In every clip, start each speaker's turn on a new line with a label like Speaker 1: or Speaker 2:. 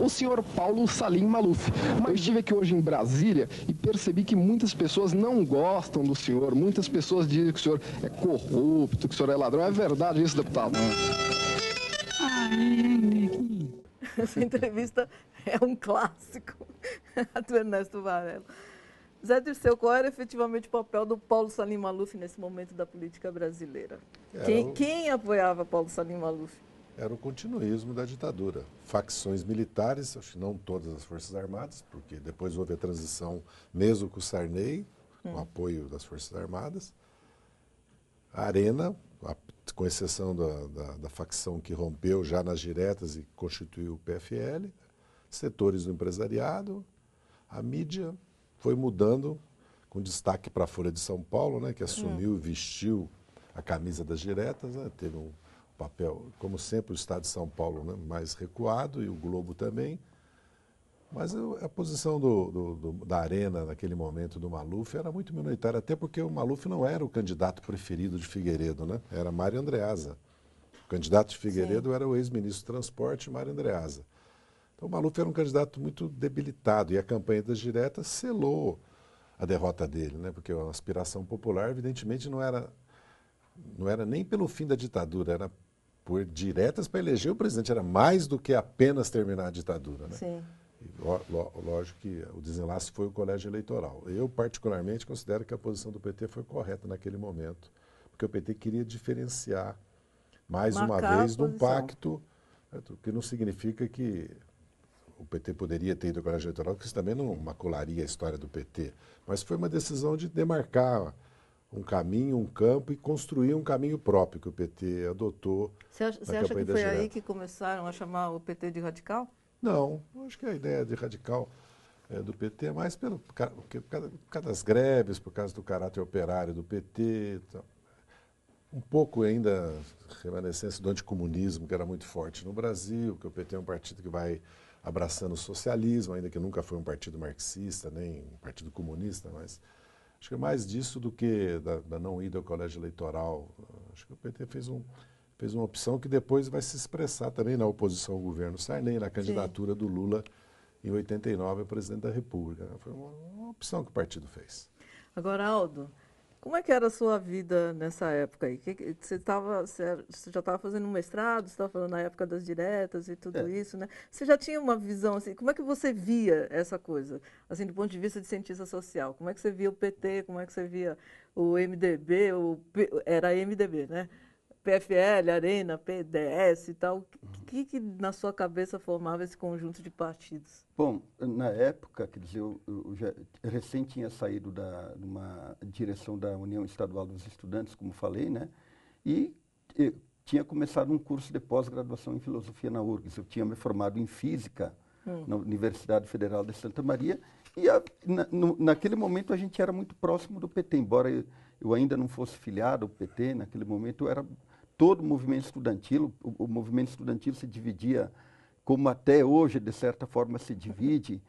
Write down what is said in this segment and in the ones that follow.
Speaker 1: o senhor Paulo Salim Maluf. Eu estive aqui hoje em Brasília e percebi que muitas pessoas não gostam do senhor, muitas pessoas dizem que o senhor é corrupto, que o senhor é ladrão. É verdade isso, deputado?
Speaker 2: Essa entrevista é um clássico do Ernesto Varela. Zé Dirceu, qual era efetivamente o papel do Paulo Salim Maluf nesse momento da política brasileira? Quem apoiava Paulo Salim Maluf?
Speaker 3: Era o continuismo da ditadura. Facções militares, acho que não todas as Forças Armadas, porque depois houve a transição mesmo com o Sarney, com o apoio das Forças Armadas. A Arena, com exceção da facção que rompeu já nas diretas e constituiu o PFL, setores do empresariado, a mídia foi mudando, com destaque para a Folha de São Paulo, né, que assumiu e vestiu a camisa das diretas, né, teve um papel, como sempre, o Estado de São Paulo, né, mais recuado, e o Globo também. Mas a posição da Arena, naquele momento, do Maluf, era muito minoritária, até porque o Maluf não era o candidato preferido de Figueiredo, né? Era Mário Andreasa. O candidato de Figueiredo era o ex-ministro do Transporte, Mário Andreasa. Então o Maluf era um candidato muito debilitado, e a campanha das diretas selou a derrota dele, né? Porque a aspiração popular, evidentemente, não era nem pelo fim da ditadura, era por diretas para eleger o presidente, era mais do que apenas terminar a ditadura, né?
Speaker 2: Sim.
Speaker 3: Lógico que o desenlace foi o colégio eleitoral. Eu, particularmente, considero que a posição do PT foi correta naquele momento, porque o PT queria diferenciar, mais uma vez, de um pacto, o que não significa que o PT poderia ter ido ao colégio eleitoral, porque isso também não macularia a história do PT, mas foi uma decisão de demarcar um caminho, um campo, e construir um caminho próprio que o PT adotou.
Speaker 2: Você acha que foi aí que começaram a chamar o PT de radical?
Speaker 3: Não, acho que a ideia de radical do PT é mais por causa das greves, por causa do caráter operário do PT, um pouco ainda remanescência do anticomunismo, que era muito forte no Brasil, que o PT é um partido que vai abraçando o socialismo, ainda que nunca foi um partido marxista, nem um partido comunista, mas acho que é mais disso do que da não ida ao colégio eleitoral. Acho que o PT fez uma opção que depois vai se expressar também na oposição ao governo Sarney, na candidatura do Lula em 89 a presidente da República. Foi uma opção que o partido fez.
Speaker 2: Agora, Aldo, como é que era a sua vida nessa época aí? Você já estava fazendo um mestrado, você estava falando na época das diretas e tudo isso, né? Você já tinha uma visão, assim, como é que você via essa coisa, assim, do ponto de vista de cientista social? Como é que você via o PT, como é que você via o MDB, era MDB, né? PFL, Arena, PDS e tal. O que na sua cabeça formava esse conjunto de partidos?
Speaker 4: Bom, na época, quer dizer, eu já recém tinha saído de uma direção da União Estadual dos Estudantes, como falei, né? E tinha começado um curso de pós-graduação em filosofia na URGS. Eu tinha me formado em física na Universidade Federal de Santa Maria, e naquele momento a gente era muito próximo do PT, embora eu ainda não fosse filiado ao PT, naquele momento eu era todo o movimento estudantil. O movimento estudantil se dividia, como até hoje, de certa forma, se divide,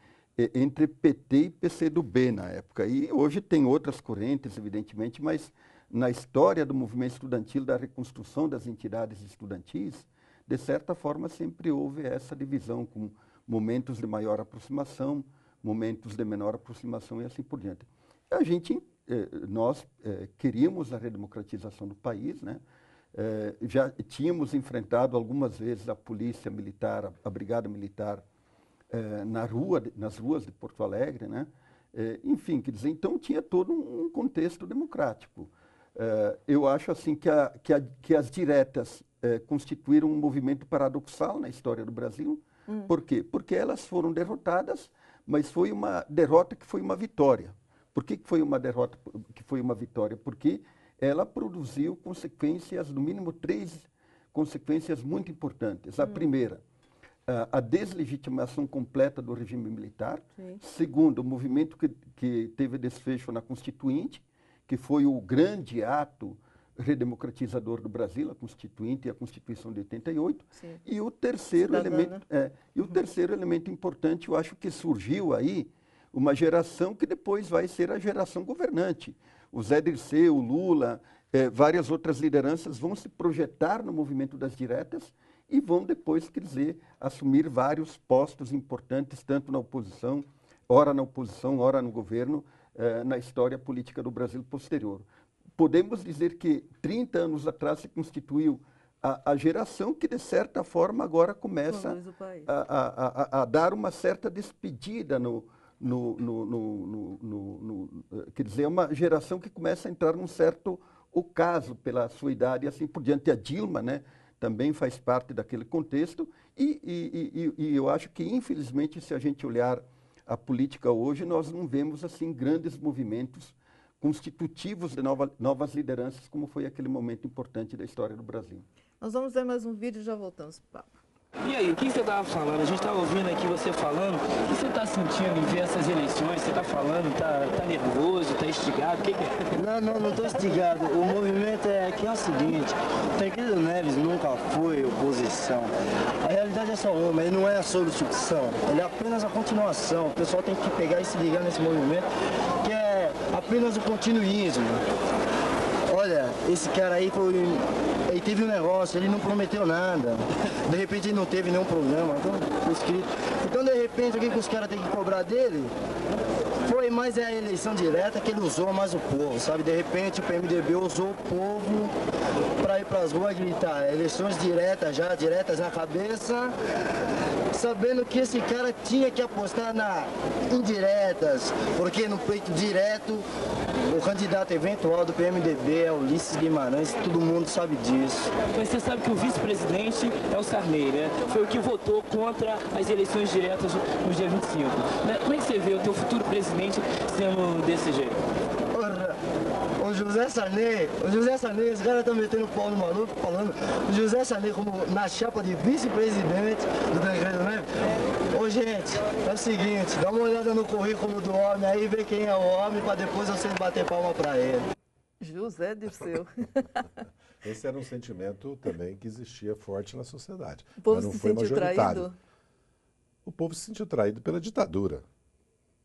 Speaker 4: entre PT e PCdoB na época. E hoje tem outras correntes, evidentemente, mas na história do movimento estudantil, da reconstrução das entidades estudantis, de certa forma, sempre houve essa divisão, com momentos de maior aproximação, momentos de menor aproximação e assim por diante. Nós queríamos a redemocratização do país, né? Já tínhamos enfrentado algumas vezes a polícia militar, a brigada militar, nas ruas de Porto Alegre, né? Enfim, quer dizer, então tinha todo um contexto democrático. Eu acho assim que as diretas constituíram um movimento paradoxal na história do Brasil. Por quê? Porque elas foram derrotadas, mas foi uma derrota que foi uma vitória. Por que foi uma derrota que foi uma vitória? Porque ela produziu consequências, no mínimo 3 consequências muito importantes. A primeira, a deslegitimação completa do regime militar. Sim. Segundo, o movimento que teve desfecho na Constituinte, que foi o grande ato redemocratizador do Brasil, a Constituinte e a Constituição de 88. Sim. E o terceiro elemento importante, eu acho que surgiu aí uma geração que depois vai ser a geração governante. O Zé Dirceu, o Lula, várias outras lideranças vão se projetar no movimento das diretas e vão depois, quer dizer, assumir vários postos importantes, tanto na oposição, ora no governo, na história política do Brasil posterior. Podemos dizer que 30 anos atrás se constituiu a geração que, de certa forma, agora começa a dar uma certa despedida quer dizer, é uma geração que começa a entrar num certo ocaso pela sua idade e assim por diante. A Dilma, né, também faz parte daquele contexto e eu acho que, infelizmente, se a gente olhar a política hoje, nós não vemos assim grandes movimentos constitutivos de novas lideranças, como foi aquele momento importante da história do Brasil.
Speaker 2: Nós vamos ver mais um vídeo e já voltamos para o papo.
Speaker 5: E aí, o que você estava falando? A gente estava ouvindo aqui você falando. O que você está sentindo em ver essas eleições? Você está falando, tá nervoso, está instigado? O que é?
Speaker 6: Não estou instigado. O movimento é o seguinte: o Tancredo Neves nunca foi oposição. A realidade é só uma, ele não é a substituição, ele é apenas a continuação. O pessoal tem que pegar e se ligar nesse movimento, que é apenas o continuismo. Olha, esse cara aí ele teve um negócio, ele não prometeu nada. De repente ele não teve nenhum programa, então, escrito. Então, de repente, o que os caras têm que cobrar dele? Foi mais a eleição direta que ele usou mais o povo, sabe? De repente o PMDB usou o povo para ir para as ruas gritar. Eleições diretas na cabeça, sabendo que esse cara tinha que apostar na indiretas, porque no peito direto o candidato eventual do PMDB é Ulisses Guimarães, todo mundo sabe disso.
Speaker 5: Mas você sabe que o vice-presidente é o Sarney, né? Foi o que votou contra as eleições diretas no dia 25. Como é que você vê o teu futuro presidente sendo desse jeito?
Speaker 6: O José Sarney, esse cara tá metendo o pau no maluco, falando o José Sarney como na chapa de vice-presidente do Tancredo Neves. Ô gente, é o seguinte, dá uma olhada no currículo do homem aí, vê quem é o homem, para depois vocês bater palma para ele.
Speaker 2: José Dirceu.
Speaker 3: Esse era um sentimento também que existia forte na sociedade.
Speaker 2: O povo
Speaker 3: mas não
Speaker 2: se
Speaker 3: foi
Speaker 2: sentiu
Speaker 3: majoritário.
Speaker 2: traído?
Speaker 3: O povo se sentiu traído pela ditadura,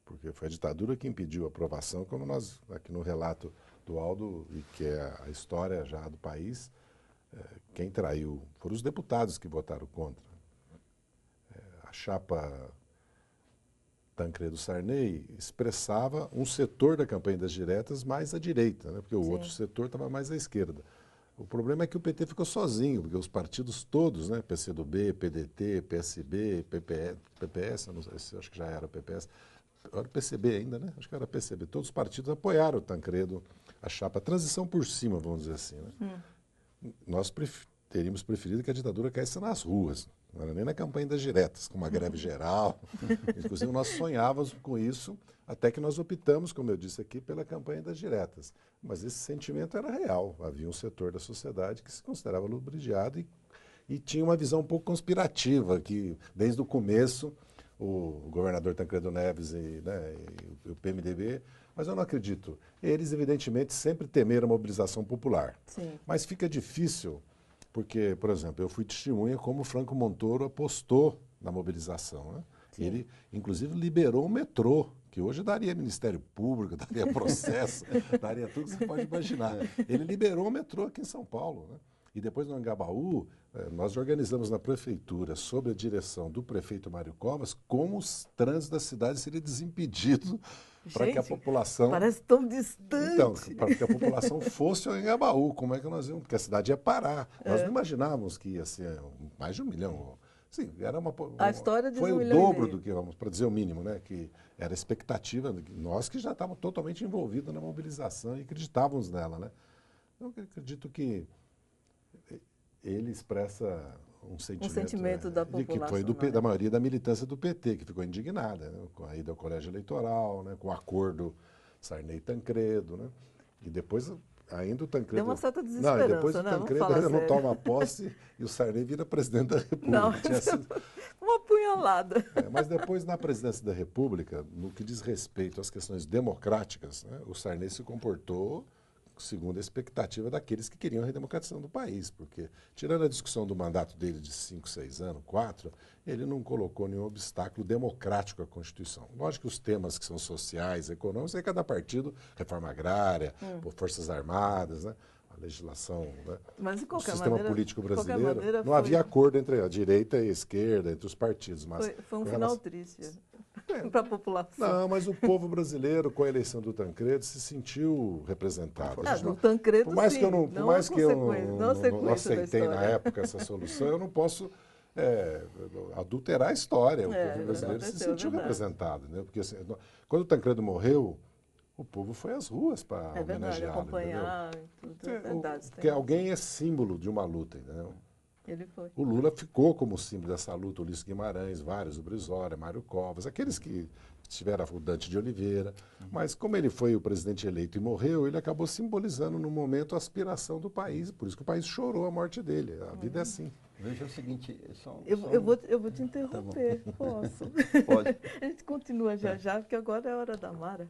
Speaker 3: porque foi a ditadura que impediu a aprovação, como nós, aqui no relato do Aldo, e que é a história já do país, quem traiu foram os deputados que votaram contra. A chapa Tancredo Sarney expressava um setor da campanha das diretas mais à direita, né, porque o outro setor estava mais à esquerda. O problema é que o PT ficou sozinho, porque os partidos todos, né, PCdoB, PDT, PSB, PPS, não sei, acho que já era PPS, era PCB ainda, né? Acho que era PCB. Todos os partidos apoiaram o Tancredo, a chapa, a transição por cima, vamos dizer assim, né? Nós teríamos preferido que a ditadura caísse nas ruas, não era nem na campanha das diretas, com uma greve geral. Inclusive, nós sonhávamos com isso, até que nós optamos, como eu disse aqui, pela campanha das diretas. Mas esse sentimento era real. Havia um setor da sociedade que se considerava lubridiado e tinha uma visão um pouco conspirativa, que desde o começo o governador Tancredo Neves e o PMDB, mas eu não acredito. Eles, evidentemente, sempre temeram a mobilização popular.
Speaker 2: Sim.
Speaker 3: Mas fica difícil, porque, por exemplo, eu fui testemunha como o Franco Montoro apostou na mobilização, né? Ele, inclusive, liberou o metrô, que hoje daria Ministério Público, daria processo, daria tudo que você pode imaginar. Ele liberou o metrô aqui em São Paulo, né? E depois no Anhangabaú, nós organizamos na prefeitura, sob a direção do prefeito Mário Covas, como os trânsitos da cidade seria desimpedido para que a população...
Speaker 2: Parece tão distante.
Speaker 3: Então, para que a população fosse ao Anhangabaú, como é que nós íamos? Porque a cidade ia parar. Nós não imaginávamos que ia ser mais de 1 milhão. Sim, era
Speaker 2: a história diz
Speaker 3: foi
Speaker 2: 1,5
Speaker 3: o
Speaker 2: milhão.
Speaker 3: dobro do que, vamos para dizer o mínimo, né? Que era a expectativa, nós que já estávamos totalmente envolvidos na mobilização e acreditávamos nela, né? Eu acredito que ele expressa um sentimento
Speaker 2: da população,
Speaker 3: que foi da maioria da militância do PT, que ficou indignada, né, com a ida ao colégio eleitoral, né, com o acordo Sarney-Tancredo, né, e depois ainda o Tancredo...
Speaker 2: Deu uma certa desesperança,
Speaker 3: não, e depois o Tancredo ainda não toma posse e o Sarney vira presidente da República.
Speaker 2: Não, uma punhalada.
Speaker 3: Mas depois, na presidência da República, no que diz respeito às questões democráticas, né, o Sarney se comportou segundo a expectativa daqueles que queriam a redemocratização do país, porque, tirando a discussão do mandato dele de 5, 6 anos, 4, ele não colocou nenhum obstáculo democrático à Constituição. Lógico que os temas que são sociais, econômicos, aí cada partido, reforma agrária, Forças Armadas, né? legislação, né?
Speaker 2: Mas, de
Speaker 3: O
Speaker 2: qualquer
Speaker 3: sistema
Speaker 2: maneira,
Speaker 3: político
Speaker 2: de qualquer
Speaker 3: brasileiro,
Speaker 2: maneira,
Speaker 3: não havia acordo entre a direita e a esquerda, entre os partidos. Mas
Speaker 2: foi um
Speaker 3: com
Speaker 2: final
Speaker 3: relação-
Speaker 2: triste para a população.
Speaker 3: Não, mas o povo brasileiro, com a eleição do Tancredo, se sentiu representado. A gente
Speaker 2: Do Tancredo,
Speaker 3: por mais
Speaker 2: sim,
Speaker 3: que eu não, por mais que eu não
Speaker 2: sequência da
Speaker 3: aceitei na
Speaker 2: história.
Speaker 3: época essa solução, eu não posso adulterar a história. O povo brasileiro se
Speaker 2: aconteceu,
Speaker 3: sentiu
Speaker 2: verdade.
Speaker 3: representado, né? Porque assim, quando o Tancredo morreu, o povo foi às ruas para
Speaker 2: É verdade,
Speaker 3: homenageá-lo,
Speaker 2: acompanhar, tudo, é
Speaker 3: entendeu?
Speaker 2: verdade.
Speaker 3: Porque alguém é símbolo de uma luta, entendeu?
Speaker 2: Ele foi.
Speaker 3: O Lula ficou como símbolo dessa luta, Ulisses Guimarães, vários, o Brizola, Mário Covas, aqueles que tiveram o Dante de Oliveira. Mas como ele foi o presidente eleito e morreu, ele acabou simbolizando no momento a aspiração do país. Por isso que o país chorou a morte dele. A vida é assim.
Speaker 4: Veja o seguinte,
Speaker 2: Eu vou te interromper, posso?
Speaker 4: Pode.
Speaker 2: A gente continua já, porque agora é a hora da Mara.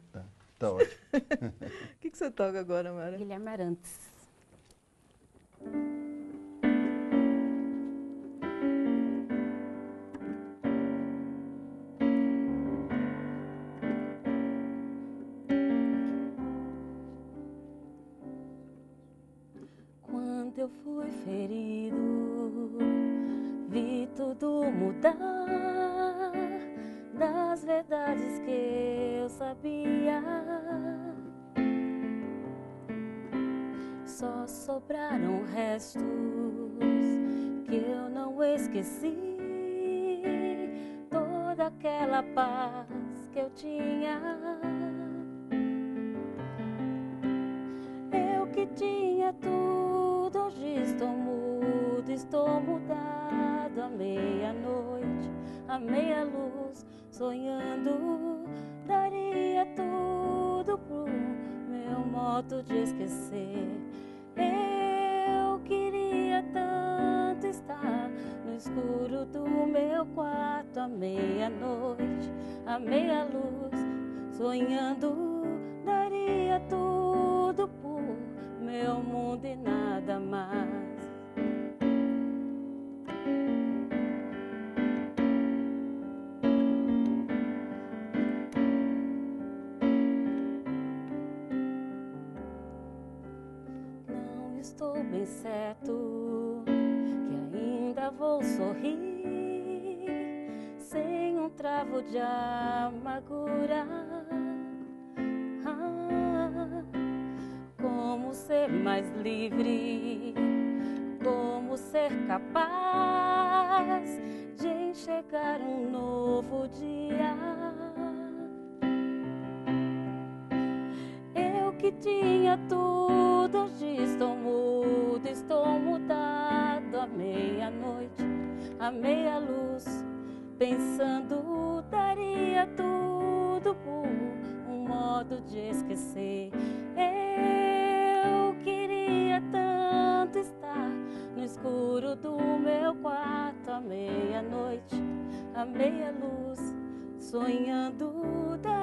Speaker 4: Tá ótimo.
Speaker 2: O que você toca agora, Mara?
Speaker 7: Guilherme Arantes. Quando eu fui ferido, vi tudo mudar das verdades que eu sabia. Só sobraram restos que eu não esqueci. Toda aquela paz que eu tinha. Eu que tinha tudo, hoje estou mudo, estou mudado. À meia-noite, à meia-luz, sonhando, daria tudo pro meu modo de esquecer. Eu queria tanto estar no escuro do meu quarto, à meia-noite, à meia-luz, sonhando, daria tudo por meu mundo e nada mais. Não estou bem certo que ainda vou sorrir sem um travo de amargura. Como ser mais livre, como ser capaz de enxergar um novo dia. Eu que tinha tudo, hoje estou mudo, estou mudado. À meia-noite, à meia-luz, pensando, daria tudo por um modo de esquecer. Eu queria tanto estar no escuro do meu quarto, à meia-noite, à meia-luz, sonhando, daria